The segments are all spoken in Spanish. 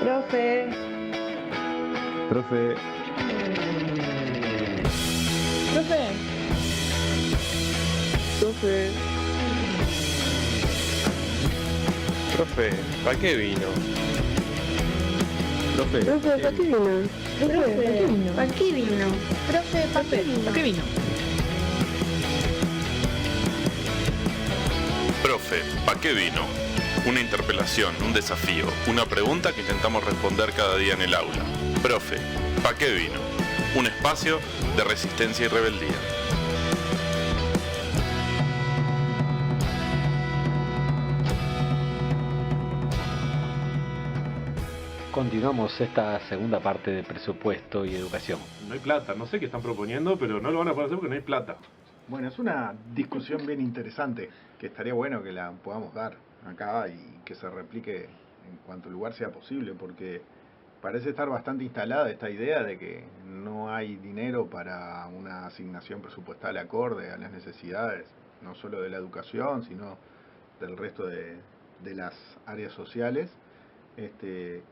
Profe, Profe, profe, profe, Profe, ¿para qué vino? profe, profe, ¿para qué vino? Profe, ¿para qué vino? ¿Para qué vino? Profe, ¿para qué vino? ¿Para qué vino? Profe, ¿para qué vino? Una interpelación, un desafío, una pregunta que intentamos responder cada día en el aula. Profe, ¿para qué vino? Un espacio de resistencia y rebeldía. Continuamos esta segunda parte de presupuesto y educación. No hay plata, no sé qué están proponiendo, pero no lo van a poder hacer porque no hay plata. Bueno, es una discusión bien interesante, que estaría bueno que la podamos dar acá y que se replique en cuanto lugar sea posible, porque parece estar bastante instalada esta idea de que no hay dinero para una asignación presupuestal acorde a las necesidades, no solo de la educación, sino del resto de las áreas sociales.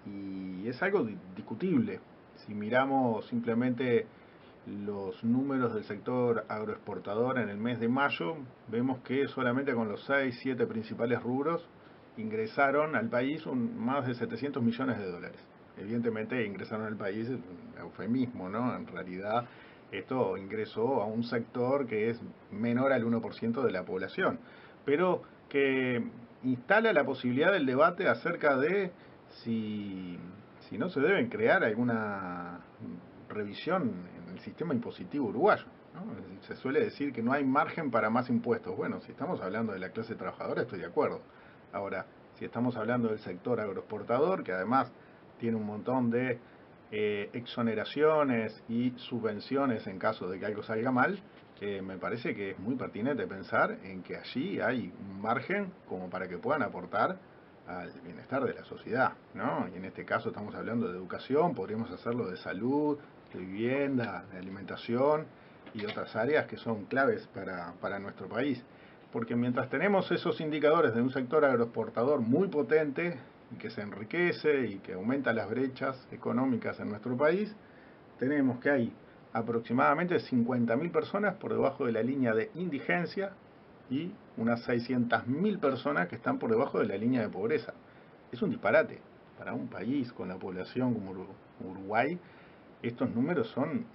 Y es algo discutible. Si miramos simplemente los números del sector agroexportador en el mes de mayo, vemos que solamente con los 6-7 principales rubros ingresaron al país más de 700 millones de dólares. Evidentemente ingresaron al país, un eufemismo, ¿no? En realidad esto ingresó a un sector que es menor al 1% de la población, pero que instala la posibilidad del debate acerca de si no se deben crear alguna revisión en el sistema impositivo uruguayo, ¿no? Se suele decir que no hay margen para más impuestos. Bueno, si estamos hablando de la clase trabajadora, estoy de acuerdo. Ahora, si estamos hablando del sector agroexportador, que además tiene un montón de exoneraciones y subvenciones en caso de que algo salga mal, me parece que es muy pertinente pensar en que allí hay un margen como para que puedan aportar al bienestar de la sociedad, ¿no? Y en este caso estamos hablando de educación, podríamos hacerlo de salud, de vivienda, de alimentación y otras áreas que son claves para nuestro país. Porque mientras tenemos esos indicadores de un sector agroexportador muy potente y que se enriquece y que aumenta las brechas económicas en nuestro país, tenemos que hay aproximadamente 50.000 personas por debajo de la línea de indigencia y unas 600.000 personas que están por debajo de la línea de pobreza. Es un disparate. Para un país con la población como Uruguay, estos números son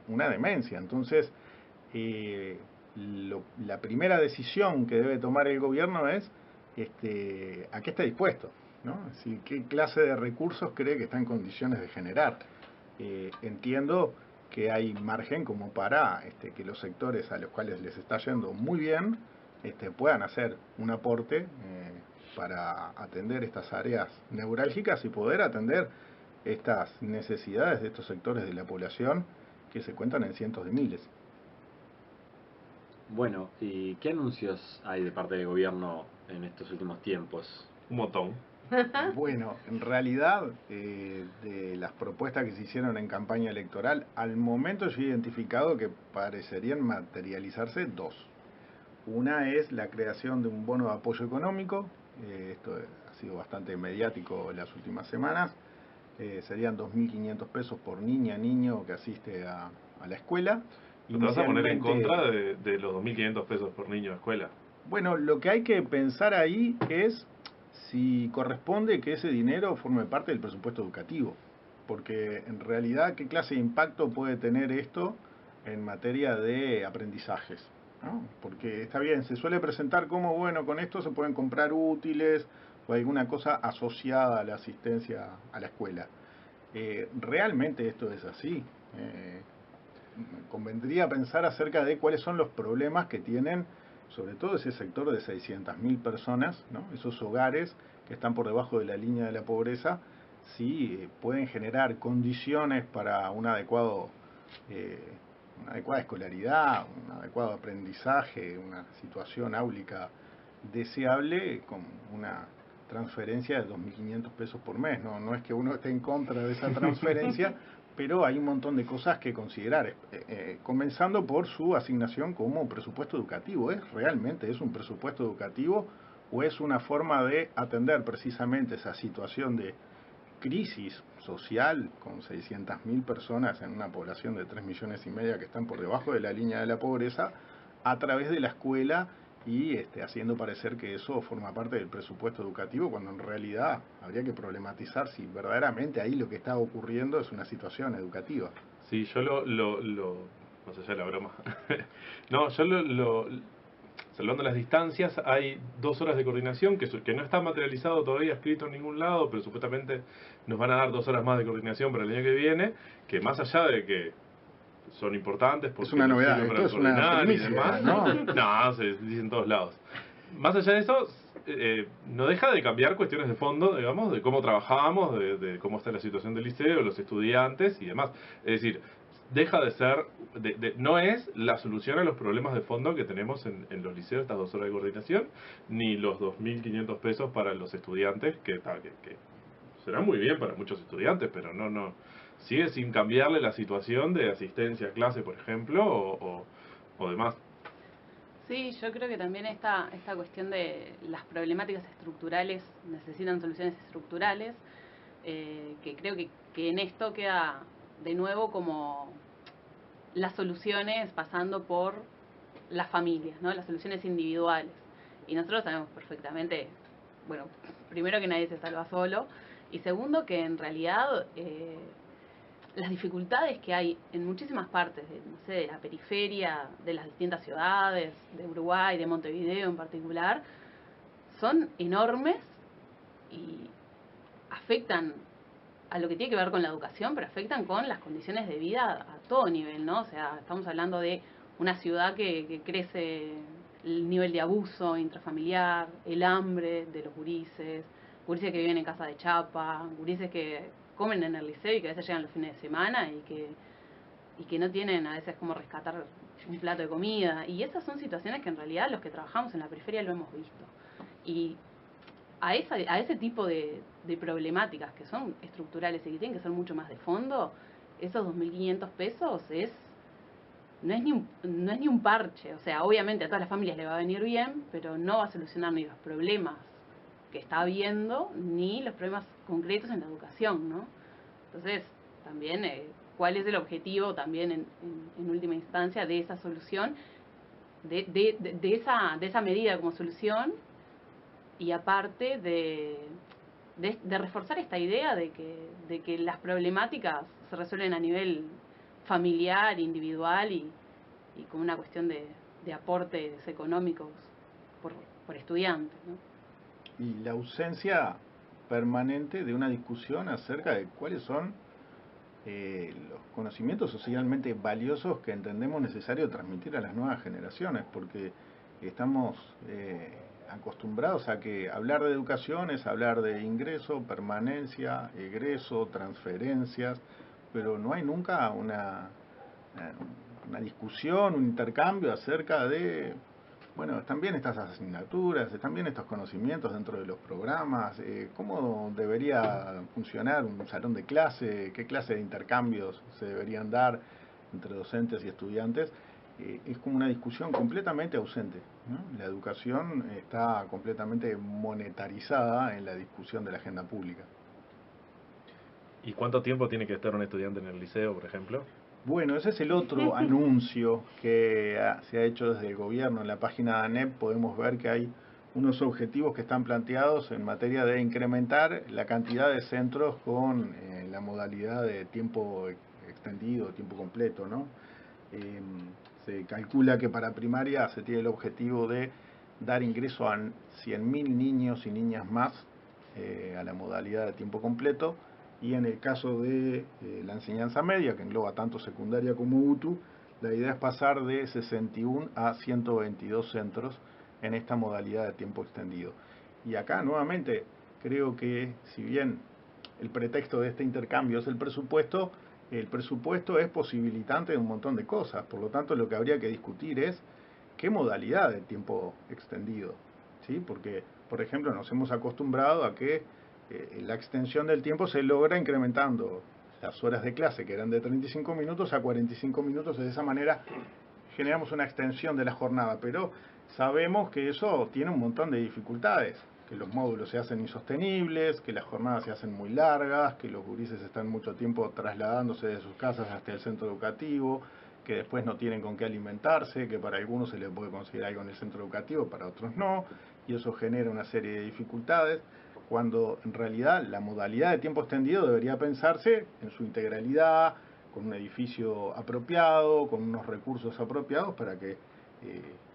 una demencia. Entonces, la primera decisión que debe tomar el gobierno es a qué está dispuesto, ¿no? Es decir, qué clase de recursos cree que está en condiciones de generar. Entiendo que hay margen como para que los sectores a los cuales les está yendo muy bien puedan hacer un aporte para atender estas áreas neurálgicas y poder atender estas necesidades de estos sectores de la población que se cuentan en cientos de miles. Bueno, ¿y qué anuncios hay de parte del gobierno en estos últimos tiempos? Un montón. Bueno, en realidad, de las propuestas que se hicieron en campaña electoral, al momento yo he identificado que parecerían materializarse dos. Una es la creación de un bono de apoyo económico, esto ha sido bastante mediático en las últimas semanas, serían 2.500 pesos por niña, niño que asiste a la escuela. ¿Te vas a poner en contra de los 2.500 pesos por niño de escuela? Bueno, lo que hay que pensar ahí es si corresponde que ese dinero forme parte del presupuesto educativo, porque en realidad qué clase de impacto puede tener esto en materia de aprendizajes, ¿no? Porque está bien, se suele presentar como, bueno, con esto se pueden comprar útiles o alguna cosa asociada a la asistencia a la escuela. ¿Realmente esto es así? Convendría pensar acerca de cuáles son los problemas que tienen sobre todo ese sector de 600.000 personas, ¿no? Esos hogares que están por debajo de la línea de la pobreza, si pueden generar condiciones para una adecuada escolaridad, un adecuado aprendizaje, una situación áulica deseable con una transferencia de 2.500 pesos por mes. No es que uno esté en contra de esa transferencia, pero hay un montón de cosas que considerar, comenzando por su asignación como presupuesto educativo. ¿Realmente es un presupuesto educativo o es una forma de atender precisamente esa situación de crisis social con 600.000 personas en una población de 3,5 millones que están por debajo de la línea de la pobreza a través de la escuela y haciendo parecer que eso forma parte del presupuesto educativo, cuando en realidad habría que problematizar si verdaderamente ahí lo que está ocurriendo es una situación educativa. Sí, yo más allá de la broma. No, yo salvando las distancias, hay 2 horas de coordinación que no está materializado todavía, escrito en ningún lado, pero supuestamente nos van a dar 2 horas más de coordinación para el año que viene, que más allá de que son importantes porque es una novedad, sirven para esto es una coordinar y primicia, demás, no, se dice en todos lados. Más allá de eso, no deja de cambiar cuestiones de fondo, digamos, de cómo trabajamos, de cómo está la situación del liceo, los estudiantes y demás. Es decir, deja de ser, no es la solución a los problemas de fondo que tenemos en los liceos, estas 2 horas de coordinación, ni los 2.500 pesos para los estudiantes, que será muy bien para muchos estudiantes, pero no sigue sin cambiarle la situación de asistencia a clase, por ejemplo, o demás. Sí, yo creo que también esta cuestión de las problemáticas estructurales necesitan soluciones estructurales, que creo que en esto queda de nuevo como las soluciones pasando por las familias, ¿no? Las soluciones individuales. Y nosotros sabemos perfectamente, bueno, primero que nadie se salva solo, y segundo que en realidad las dificultades que hay en muchísimas partes de la periferia, de las distintas ciudades, de Uruguay, de Montevideo en particular, son enormes y afectan a lo que tiene que ver con la educación, pero afectan con las condiciones de vida a todo nivel, ¿no? O sea, estamos hablando de una ciudad que crece el nivel de abuso intrafamiliar, el hambre de los gurises que viven en casa de chapa, gurises que comen en el liceo y que a veces llegan los fines de semana y que no tienen a veces cómo rescatar un plato de comida. Y esas son situaciones que en realidad los que trabajamos en la periferia lo hemos visto. Y a ese tipo de problemáticas que son estructurales y que tienen que ser mucho más de fondo, esos 2.500 pesos no es ni un parche. O sea, obviamente a todas las familias le va a venir bien, pero no va a solucionar ni los problemas que está habiendo, ni los problemas concretos en la educación, ¿no? Entonces, también, ¿cuál es el objetivo también en última instancia de esa solución, de esa medida como solución? Y aparte de reforzar esta idea de que las problemáticas se resuelven a nivel familiar, individual y con una cuestión de aportes económicos por estudiante, ¿no? Y la ausencia permanente de una discusión acerca de cuáles son los conocimientos socialmente valiosos que entendemos necesario transmitir a las nuevas generaciones, porque estamos acostumbrados a que hablar de educación es hablar de ingreso, permanencia, egreso, transferencias, pero no hay nunca una discusión, un intercambio acerca de, bueno, están bien estas asignaturas, están bien estos conocimientos dentro de los programas, cómo debería funcionar un salón de clase, qué clase de intercambios se deberían dar entre docentes y estudiantes. Es como una discusión completamente ausente, ¿no? La educación está completamente monetarizada en la discusión de la agenda pública. ¿Y cuánto tiempo tiene que estar un estudiante en el liceo, por ejemplo? Bueno, ese es el otro anuncio que se ha hecho desde el gobierno. En la página de ANEP podemos ver que hay unos objetivos que están planteados en materia de incrementar la cantidad de centros con la modalidad de tiempo extendido, tiempo completo, ¿no? Se calcula que para primaria se tiene el objetivo de dar ingreso a 100.000 niños y niñas más a la modalidad de tiempo completo, y en el caso de la enseñanza media, que engloba tanto secundaria como UTU, la idea es pasar de 61 a 122 centros en esta modalidad de tiempo extendido. Y acá nuevamente creo que si bien el pretexto de este intercambio es el presupuesto es posibilitante de un montón de cosas. Por lo tanto, lo que habría que discutir es qué modalidad de tiempo extendido, ¿sí? Porque, por ejemplo, nos hemos acostumbrado a que la extensión del tiempo se logra incrementando las horas de clase, que eran de 35 minutos a 45 minutos, y de esa manera generamos una extensión de la jornada, pero sabemos que eso tiene un montón de dificultades, que los módulos se hacen insostenibles, que las jornadas se hacen muy largas, que los gurises están mucho tiempo trasladándose de sus casas hasta el centro educativo, que después no tienen con qué alimentarse, que para algunos se les puede conseguir algo en el centro educativo, para otros no, y eso genera una serie de dificultades, cuando en realidad la modalidad de tiempo extendido debería pensarse en su integralidad, con un edificio apropiado, con unos recursos apropiados para que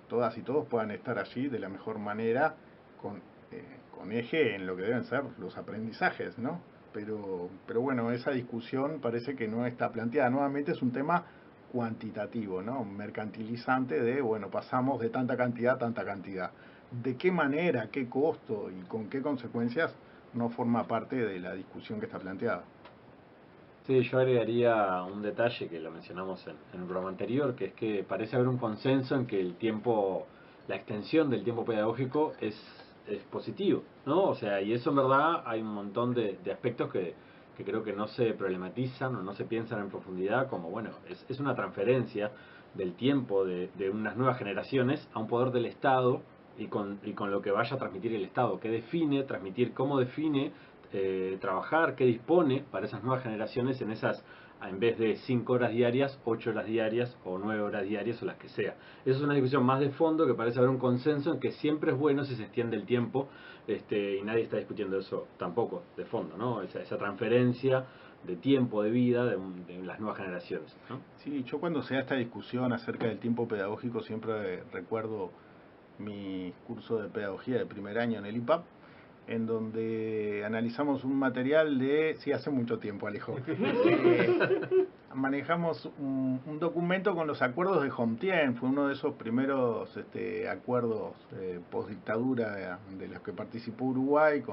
todas y todos puedan estar allí de la mejor manera, con eje en lo que deben ser los aprendizajes, ¿no? Pero bueno, esa discusión parece que no está planteada. Nuevamente es un tema cuantitativo, ¿no? Mercantilizante de, bueno, pasamos de tanta cantidad a tanta cantidad. ¿De qué manera, qué costo y con qué consecuencias no forma parte de la discusión que está planteada? Sí, yo agregaría un detalle que lo mencionamos en el programa anterior, que es que parece haber un consenso en que el tiempo, la extensión del tiempo pedagógico es positivo, ¿no? O sea, y eso en verdad hay un montón de aspectos que creo que no se problematizan o no se piensan en profundidad, como, bueno, es una transferencia del tiempo de unas nuevas generaciones a un poder del Estado y con lo que vaya a transmitir el Estado, que define, transmitir, cómo define trabajar, qué dispone para esas nuevas generaciones en esas, en vez de 5 horas diarias, 8 horas diarias o 9 horas diarias o las que sea. Eso es una discusión más de fondo que parece haber un consenso en que siempre es bueno si se extiende el tiempo, y nadie está discutiendo eso tampoco de fondo, ¿no? Esa transferencia de tiempo, de vida de las nuevas generaciones, ¿no? Sí, yo cuando se da esta discusión acerca del tiempo pedagógico siempre recuerdo mi curso de pedagogía de primer año en el IPAP, en donde analizamos un material de... Sí, hace mucho tiempo, Alejo. Manejamos un documento con los acuerdos de Homtien, fue uno de esos primeros acuerdos post-dictadura de los que participó Uruguay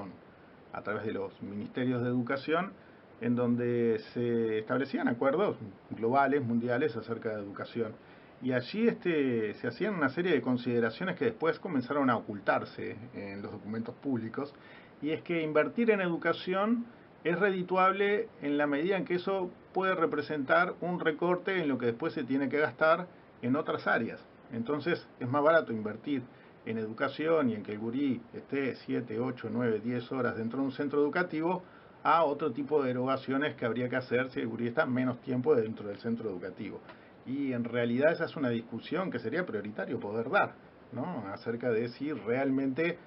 a través de los ministerios de educación, en donde se establecían acuerdos globales, mundiales, acerca de educación. Y allí se hacían una serie de consideraciones que después comenzaron a ocultarse en los documentos públicos, y es que invertir en educación es redituable en la medida en que eso puede representar un recorte en lo que después se tiene que gastar en otras áreas. Entonces es más barato invertir en educación y en que el gurí esté 7, 8, 9, 10 horas dentro de un centro educativo a otro tipo de erogaciones que habría que hacer si el gurí está menos tiempo dentro del centro educativo. Y en realidad esa es una discusión que sería prioritario poder dar, ¿no? Acerca de si realmente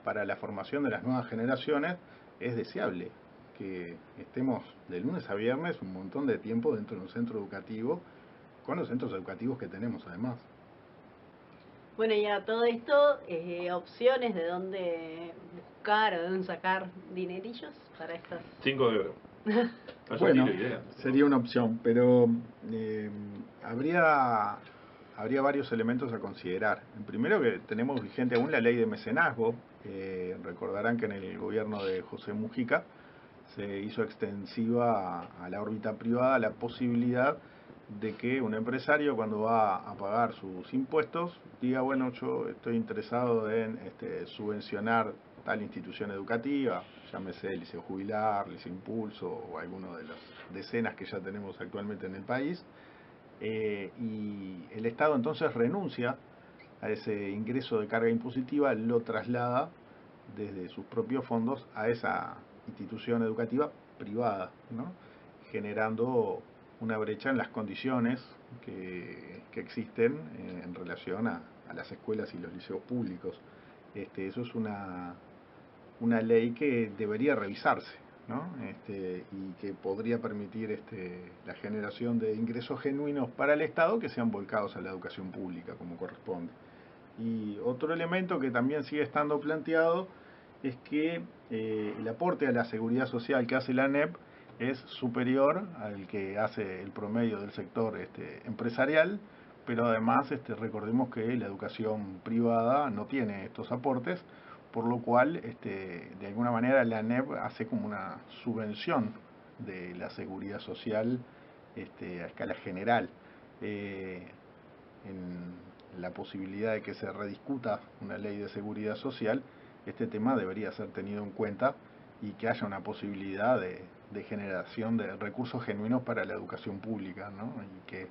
para la formación de las nuevas generaciones es deseable que estemos de lunes a viernes un montón de tiempo dentro de un centro educativo, con los centros educativos que tenemos además. Bueno, y a todo esto, opciones de dónde buscar o de dónde sacar dinerillos para estas... 5 de oro. Bueno, sería una opción, pero habría varios elementos a considerar. En primero, que tenemos vigente aún la ley de mecenazgo. Recordarán que en el gobierno de José Mujica se hizo extensiva a la órbita privada la posibilidad de que un empresario, cuando va a pagar sus impuestos, diga, bueno, yo estoy interesado en subvencionar tal institución educativa, llámese Liceo Jubilar, Liceo Impulso o alguno de las decenas que ya tenemos actualmente en el país, y el Estado entonces renuncia a ese ingreso de carga impositiva, lo traslada desde sus propios fondos a esa institución educativa privada, ¿no? Generando una brecha en las condiciones que existen en relación a las escuelas y los liceos públicos. Eso es una ley que debería revisarse, ¿no? Y que podría permitir la generación de ingresos genuinos para el Estado que sean volcados a la educación pública como corresponde. Y otro elemento que también sigue estando planteado es que el aporte a la seguridad social que hace la ANEP es superior al que hace el promedio del sector empresarial, pero además recordemos que la educación privada no tiene estos aportes, por lo cual de alguna manera la ANEP hace como una subvención de la seguridad social a escala general. En la posibilidad de que se rediscuta una ley de seguridad social, este tema debería ser tenido en cuenta y que haya una posibilidad de generación de recursos genuinos para la educación pública, ¿no? Y que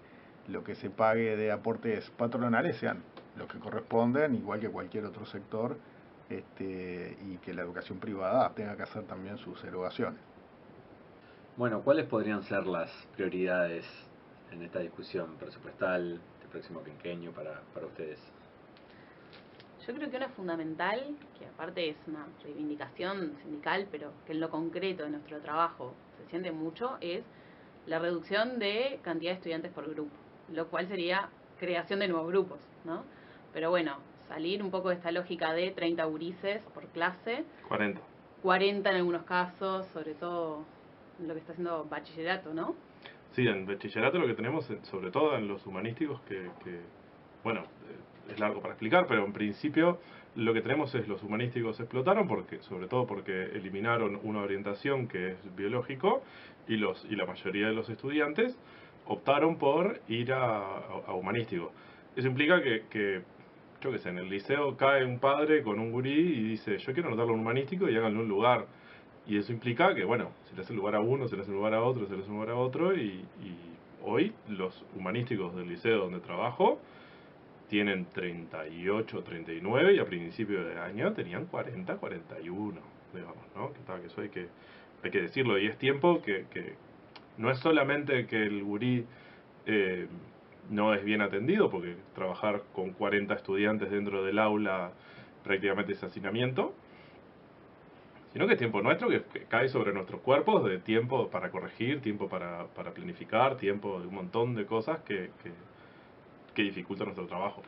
lo que se pague de aportes patronales sean los que corresponden, igual que cualquier otro sector, y que la educación privada tenga que hacer también sus erogaciones. Bueno, ¿cuáles podrían ser las prioridades en esta discusión presupuestal del próximo quinquenio para ustedes? Yo creo que una fundamental, que aparte es una reivindicación sindical, pero que en lo concreto de nuestro trabajo se siente mucho, es la reducción de cantidad de estudiantes por grupo, lo cual sería creación de nuevos grupos, ¿no? Pero bueno, salir un poco de esta lógica de 30 gurises por clase, 40 en algunos casos, sobre todo en lo que está haciendo bachillerato, ¿no? Sí, en bachillerato lo que tenemos, sobre todo en los humanísticos, bueno, es largo para explicar, pero en principio lo que tenemos es los humanísticos explotaron sobre todo porque eliminaron una orientación que es biológico y la mayoría de los estudiantes optaron por ir a humanístico. Eso implica que yo qué sé, en el liceo cae un padre con un gurí y dice, yo quiero anotarlo en humanístico y háganle un lugar. Y eso implica que, bueno, se le hace lugar a uno, se le hace lugar a otro, se le hace lugar a otro, y hoy los humanísticos del liceo donde trabajo tienen 38, 39 y a principio de año tenían 40, 41, digamos, ¿no? Que eso hay que decirlo, y es tiempo que no es solamente que el gurí no es bien atendido, porque trabajar con 40 estudiantes dentro del aula prácticamente es hacinamiento, sino que es tiempo nuestro que cae sobre nuestros cuerpos, de tiempo para corregir, tiempo para planificar, tiempo de un montón de cosas que dificultan nuestro trabajo.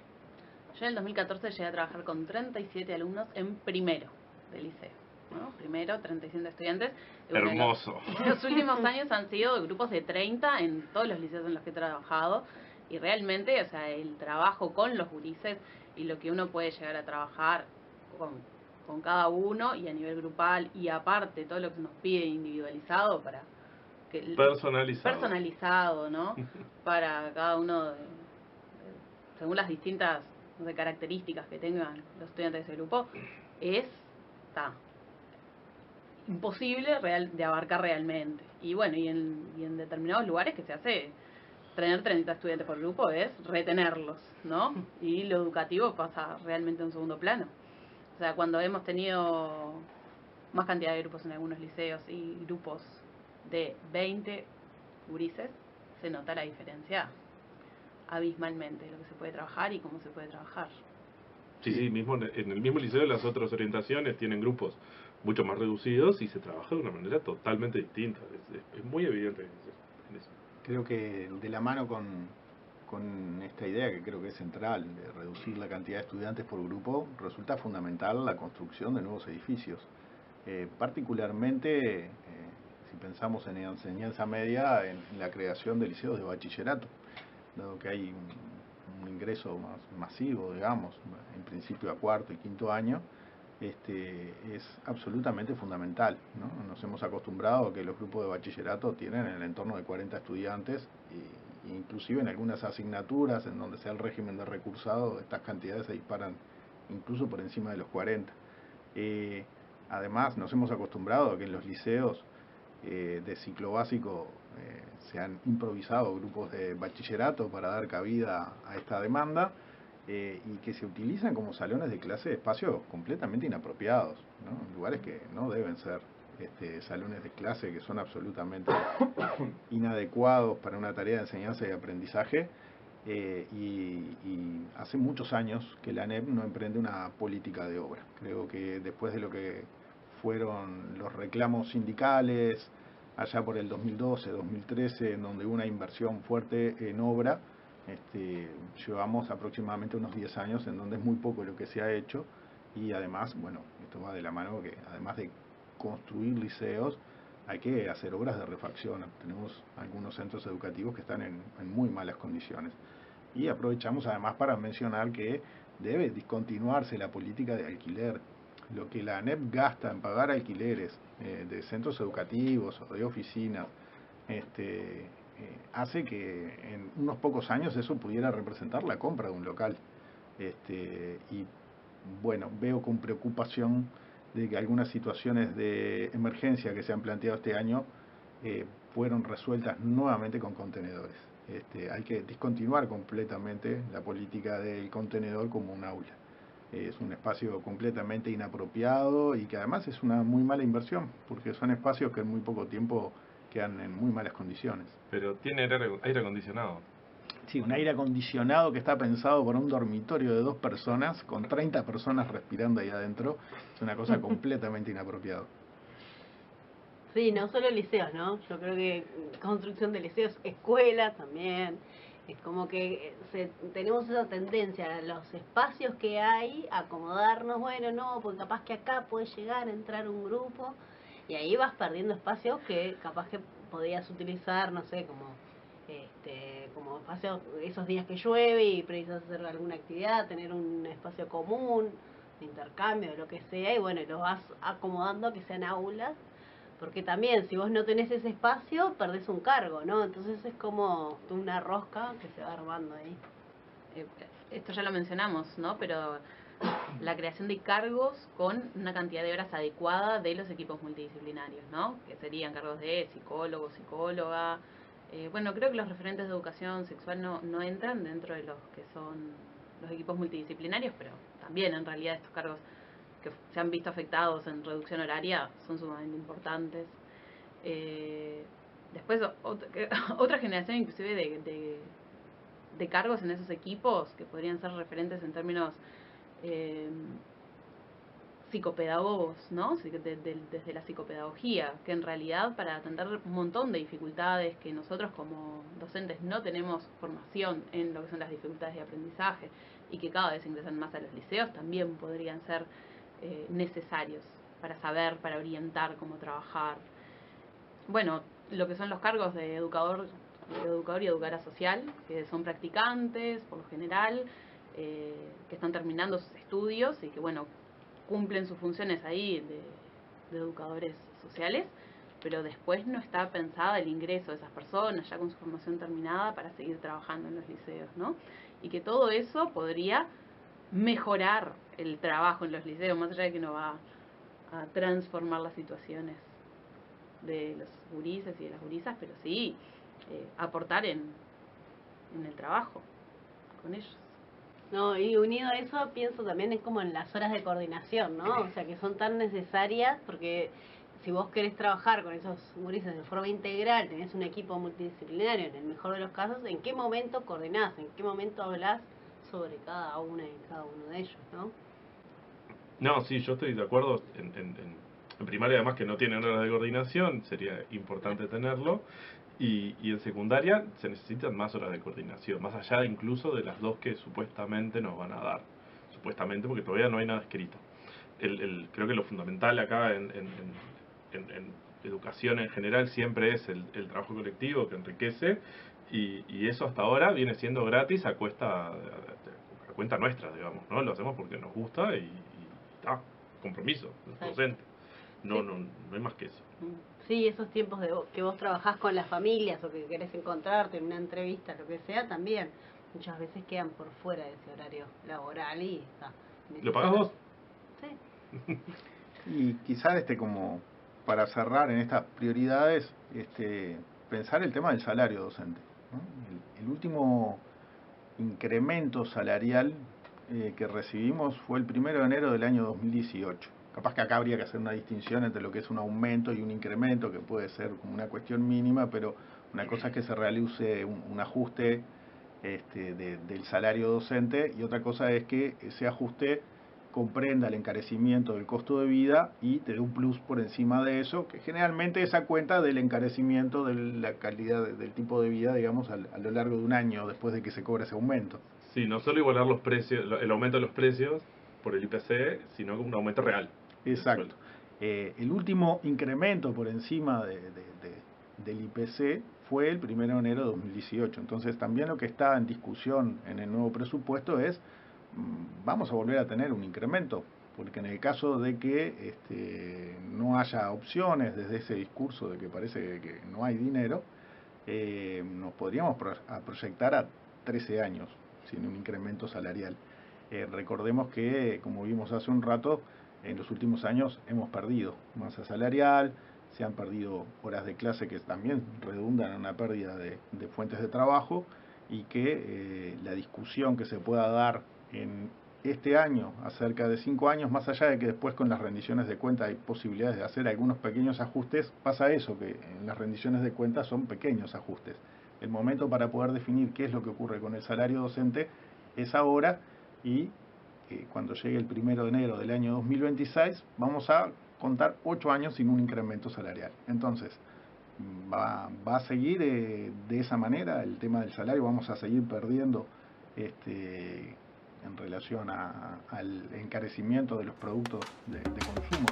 Yo en el 2014 llegué a trabajar con 37 alumnos en primero del liceo, ¿no? Primero, 37 estudiantes. Hermoso. Los últimos años han sido grupos de 30 en todos los liceos en los que he trabajado, y realmente, o sea, el trabajo con los gurises y lo que uno puede llegar a trabajar con cada uno y a nivel grupal, y aparte todo lo que nos pide individualizado para que personalizado, ¿no? Para cada uno según las distintas características que tengan los estudiantes de ese grupo, está imposible de abarcar realmente. Y bueno, y en determinados lugares que se hace tener 30 estudiantes por grupo es retenerlos, ¿no? Y lo educativo pasa realmente a un segundo plano. O sea, cuando hemos tenido más cantidad de grupos en algunos liceos y grupos de 20 gurises, se nota la diferencia abismalmente, lo que se puede trabajar y cómo se puede trabajar. Sí, mismo en el mismo liceo las otras orientaciones tienen grupos mucho más reducidos y se trabaja de una manera totalmente distinta. Es muy evidente en eso. Creo que de la mano con esta idea, que creo que es central, de reducir la cantidad de estudiantes por grupo, resulta fundamental la construcción de nuevos edificios. Particularmente, si pensamos en enseñanza media, en la creación de liceos de bachillerato, dado que hay un ingreso más masivo, digamos, en principio a cuarto y quinto año, es absolutamente fundamental, ¿no? Nos hemos acostumbrado a que los grupos de bachillerato tienen en el entorno de 40 estudiantes, e inclusive en algunas asignaturas en donde sea el régimen de recursado, estas cantidades se disparan incluso por encima de los 40. Además, nos hemos acostumbrado a que en los liceos de ciclo básico se han improvisado grupos de bachillerato para dar cabida a esta demanda, y que se utilizan como salones de clase de espacios completamente inapropiados, ¿no? Lugares que no deben ser salones de clase, que son absolutamente inadecuados para una tarea de enseñanza y aprendizaje, y hace muchos años que la ANEP no emprende una política de obra. Creo que después de lo que fueron los reclamos sindicales allá por el 2012, 2013, en donde hubo una inversión fuerte en obra, llevamos aproximadamente unos 10 años en donde es muy poco lo que se ha hecho, y además, bueno, esto va de la mano que además de construir liceos, hay que hacer obras de refacción. Tenemos algunos centros educativos que están en muy malas condiciones. Y aprovechamos además para mencionar que debe discontinuarse la política de alquiler. Lo que la ANEP gasta en pagar alquileres de centros educativos o de oficinas, hace que en unos pocos años eso pudiera representar la compra de un local. Y bueno, veo con preocupación de que algunas situaciones de emergencia que se han planteado este año fueron resueltas nuevamente con contenedores. Hay que discontinuar completamente la política del contenedor como un aula. es un espacio completamente inapropiado y que además es una muy mala inversión, porque son espacios que en muy poco tiempo quedan en muy malas condiciones. Pero tiene aire acondicionado. Sí, un aire acondicionado que está pensado para un dormitorio de 2 personas, con 30 personas respirando ahí adentro, es una cosa completamente inapropiada. Sí, no solo liceos, ¿no? Yo creo que construcción de liceos, escuelas también. Es como que tenemos esa tendencia, los espacios que hay, acomodarnos, bueno, no, porque capaz que acá puede llegar a entrar un grupo y ahí vas perdiendo espacios que capaz que podías utilizar, no sé, como espacio esos días que llueve y precisas hacer alguna actividad, tener un espacio común, de intercambio, de lo que sea, y bueno, y los vas acomodando a que sean aulas. Porque también, si vos no tenés ese espacio, perdés un cargo, ¿no? Entonces es como una rosca que se va armando ahí. Esto ya lo mencionamos, ¿no? Pero la creación de cargos con una cantidad de horas adecuada de los equipos multidisciplinarios, ¿no? Que serían cargos de psicólogo, psicóloga. Bueno, creo que los referentes de educación sexual no entran dentro de los que son los equipos multidisciplinarios, pero también en realidad estos cargos que se han visto afectados en reducción horaria son sumamente importantes. Después otra generación inclusive de cargos en esos equipos que podrían ser referentes en términos psicopedagogos, ¿no? Desde la psicopedagogía, que en realidad para atender un montón de dificultades que nosotros como docentes no tenemos formación en lo que son las dificultades de aprendizaje y que cada vez ingresan más a los liceos, también podrían ser necesarios para saber, para orientar cómo trabajar. Bueno, lo que son los cargos de educador y educadora social, que son practicantes por lo general, que están terminando sus estudios y que bueno, cumplen sus funciones ahí de educadores sociales, pero después no está pensada el ingreso de esas personas ya con su formación terminada para seguir trabajando en los liceos, ¿no? Y que todo eso podría mejorar el trabajo en los liceos, más allá de que no va a transformar las situaciones de los gurises y de las gurisas, pero sí aportar en el trabajo con ellos. No, y unido a eso pienso también es como en las horas de coordinación, ¿no? O sea, que son tan necesarias porque si vos querés trabajar con esos gurises de forma integral, tenés un equipo multidisciplinario, en el mejor de los casos, ¿en qué momento coordinás? ¿En qué momento hablás sobre cada una y cada uno de ellos, no? No, sí, yo estoy de acuerdo en primaria, además que no tienen horas de coordinación, sería importante tenerlo. Y en secundaria se necesitan más horas de coordinación, más allá incluso de las 2 que supuestamente nos van a dar. Supuestamente, porque todavía no hay nada escrito. Creo que lo fundamental acá en educación en general siempre es el trabajo colectivo que enriquece, y eso hasta ahora viene siendo gratis a cuenta nuestra, digamos, ¿no? Lo hacemos porque nos gusta y está, compromiso, docente. No hay más que eso. Sí, esos tiempos que vos trabajás con las familias o que querés encontrarte en una entrevista, lo que sea, también muchas veces quedan por fuera de ese horario laboral y está. ¿Lo pagás vos? Sí. Y quizás como para cerrar en estas prioridades, pensar el tema del salario docente, ¿no? El último incremento salarial que recibimos fue el 1 de enero del año 2018. Capaz que acá habría que hacer una distinción entre lo que es un aumento y un incremento, que puede ser como una cuestión mínima, pero una cosa es que se realice un ajuste del salario docente y otra cosa es que ese ajuste comprenda el encarecimiento del costo de vida y te dé un plus por encima de eso, que generalmente es a cuenta del encarecimiento de la calidad del tipo de vida, digamos, a lo largo de un año después de que se cobra ese aumento. Sí, no solo igualar los precios, el aumento de los precios por el IPC, sino como un aumento real. Exacto. El último incremento por encima del IPC fue el 1 de enero de 2018. Entonces también lo que está en discusión en el nuevo presupuesto es, vamos a volver a tener un incremento, porque en el caso de que no haya opciones desde ese discurso de que parece que no hay dinero, nos podríamos proyectar a 13 años sin un incremento salarial. Recordemos que, como vimos hace un rato, en los últimos años hemos perdido masa salarial, se han perdido horas de clase que también redundan en una pérdida de fuentes de trabajo y que la discusión que se pueda dar en este año, a cerca de 5 años, más allá de que después con las rendiciones de cuenta hay posibilidades de hacer algunos pequeños ajustes, pasa eso, que en las rendiciones de cuenta son pequeños ajustes. El momento para poder definir qué es lo que ocurre con el salario docente es ahora, y cuando llegue el 1 de enero del año 2026 vamos a contar 8 años sin un incremento salarial. Entonces, va a seguir de esa manera el tema del salario, vamos a seguir perdiendo en relación al encarecimiento de los productos de consumo.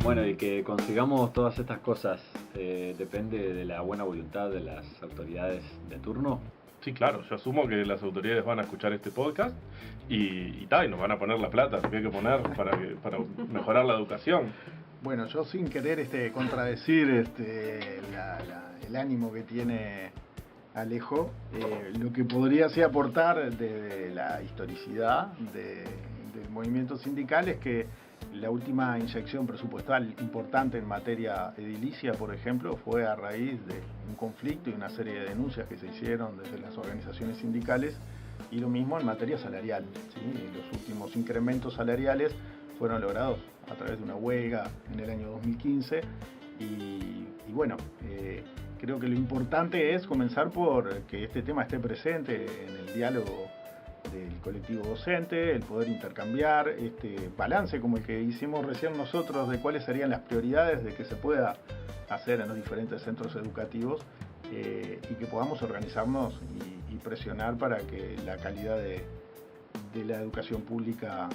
Bueno, y que consigamos todas estas cosas depende de la buena voluntad de las autoridades de turno. Sí, claro, yo asumo que las autoridades van a escuchar este podcast y nos van a poner la plata que hay que poner para mejorar la educación. Bueno, yo sin querer contradecir el ánimo que tiene Alejo, lo que podría sí aportar de la historicidad del movimiento sindical es que la última inyección presupuestal importante en materia edilicia, por ejemplo, fue a raíz de un conflicto y una serie de denuncias que se hicieron desde las organizaciones sindicales, y lo mismo en materia salarial, ¿sí? Los últimos incrementos salariales fueron logrados a través de una huelga en el año 2015 y bueno, creo que lo importante es comenzar por que este tema esté presente en el diálogo del colectivo docente, el poder intercambiar este balance como el que hicimos recién nosotros de cuáles serían las prioridades de que se pueda hacer en los diferentes centros educativos, y que podamos organizarnos y presionar para que la calidad de la educación pública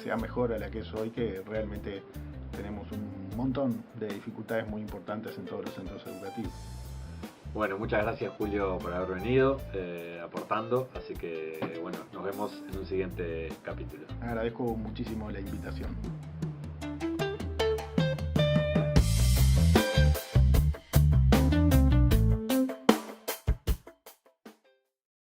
sea mejor a la que es hoy, que realmente tenemos un montón de dificultades muy importantes en todos los centros educativos. Bueno, muchas gracias Julio por haber venido aportando, así que bueno, nos vemos en un siguiente capítulo. Agradezco muchísimo la invitación.